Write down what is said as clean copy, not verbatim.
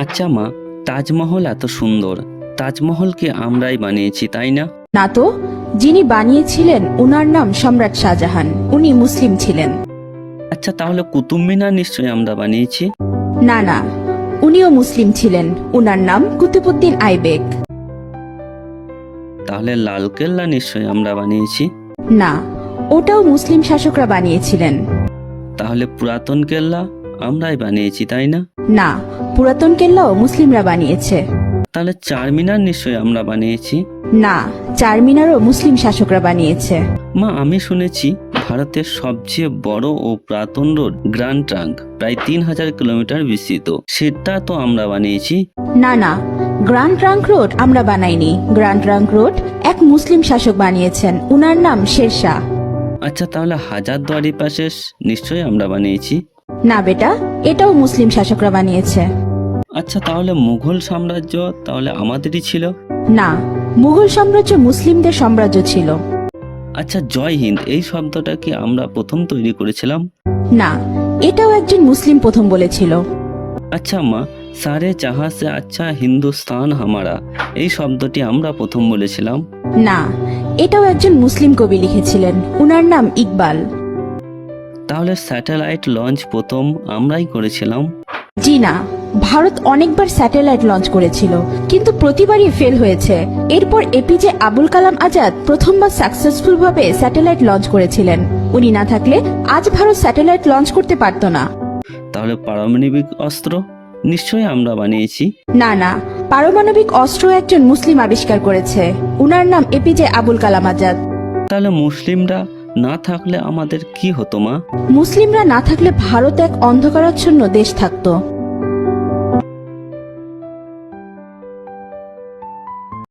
আচ্ছা মা, তাজমহল এত সুন্দর, তাজমহলকে আমরাই বানিয়েছি তাই না? না তো, যিনি বানিয়েছিলেন ওনার নাম সম্রাট শাহজাহান, উনি মুসলিম ছিলেন। আচ্ছা তাহলে কুতুব মিনার নিশ্চয়ই আমরা বানিয়েছি। না না, উনিও মুসলিম ছিলেন, ওনার নাম কুতুবউদ্দিন আইবেক। তাহলে লালকেল্লা নিশ্চয়ই আমরা বানিয়েছি। না, ওটাও মুসলিম শাসকরা বানিয়েছিলেন। তাহলে পুরাতন কেল্লা আমরাই বানিয়েছি তাই না? না, পুরাতন কেল্লাও মুসলিমরা বানিয়েছে। তাহলে চারমিনার নিশ্চয়ই আমরা বানিয়েছি। না, চারমিনারও মুসলিম শাসকরা বানিয়েছে। মা, আমি শুনেছি ভারতের সবচেয়ে বড় ও পুরাতন রোড গ্র্যান্ড ট্রাঙ্ক প্রায় 3000 কিলোমিটার বিস্তৃত, সেটা তো আমরা বানিয়েছি। না না, গ্র্যান্ড ট্রাঙ্ক রোড আমরা বানাইনি। গ্র্যান্ড ট্রাঙ্ক রোড এক মুসলিম শাসক বানিয়েছেন, উনার নাম শেরশাহ। আচ্ছা তাহলে হাজারদুয়ারি প্যাসেজ নিশ্চয়ই আমরা বানিয়েছি। না বেটা, এটাও মুসলিম শাসকরা বানিয়েছে। আচ্ছা তাহলে মুঘল সাম্রাজ্য তাহলে আমাদেরই ছিল। না, মুঘল সাম্রাজ্য মুসলিমদের সাম্রাজ্য ছিল। আচ্ছা জয় হিন্দ এই শব্দটা কি আমরা প্রথম তৈরি করেছিলাম? না, এটাও একজন মুসলিম প্রথম বলেছিল। আচ্ছা মা, সারে জাহাঁ সে আচ্ছা হিন্দুস্তান হামারা এই শব্দটি আমরা প্রথম বলেছিলাম। না, এটাও একজন মুসলিম কবি লিখেছিলেন, উনার নাম ইকবাল। তাহলে স্যাটেলাইট লঞ্চ প্রথম আমরাই করেছিলাম। জি না, ভারত অনেকবার স্যাটেলাইট লঞ্চ করেছিল, কিন্তু প্রতিবারই ফেল হয়েছে। এরপর এপিজে আবুল কালাম আজাদ প্রথমবার সাকসেসফুল ভাবে স্যাটেলাইট লঞ্চ করেছিলেন। উনি না থাকলে আজ ভারত স্যাটেলাইট লঞ্চ করতে পারত না। তাহলে পারমাণবিক অস্ত্র নিশ্চয়ই আমরা বানিয়েছি। না না, পারমাণবিক অস্ত্র একজন মুসলিম আবিষ্কার করেছে, উনার নাম এপিজে আবুল কালাম আজাদ। তাহলে মুসলিমরা না থাকলে আমাদের কি হতো মা? মুসলিমরা না থাকলে ভারত এক অন্ধকারাচ্ছন্ন দেশ থাকতো।